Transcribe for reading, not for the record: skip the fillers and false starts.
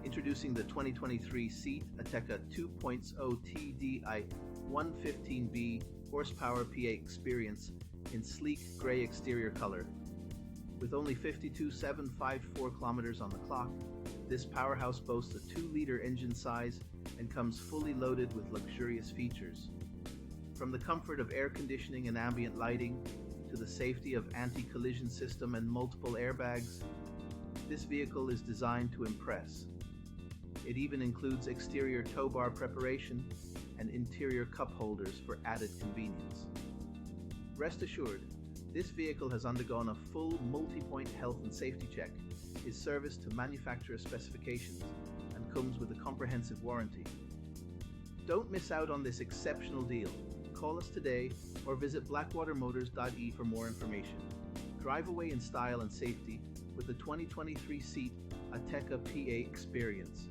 Introducing the 2023 SEAT Ateca 2.0TDI 115B horsepower PA Experience in sleek gray exterior color. With only 52,754 kilometers on the clock, this powerhouse boasts a 2-liter engine size and comes fully loaded with luxurious features. From the comfort of air conditioning and ambient lighting to the safety of anti-collision system and multiple airbags, this vehicle is designed to impress. It even includes exterior Towbar Preparation and interior cup holders for added convenience. Rest assured, this vehicle has undergone a full multi-point health and safety check, is serviced to manufacturer specifications, and comes with a comprehensive warranty. Don't miss out on this exceptional deal. Call us today or visit blackwatermotors.ie for more information. Drive away in style and safety with the 2023 SEAT Ateca PA Experience.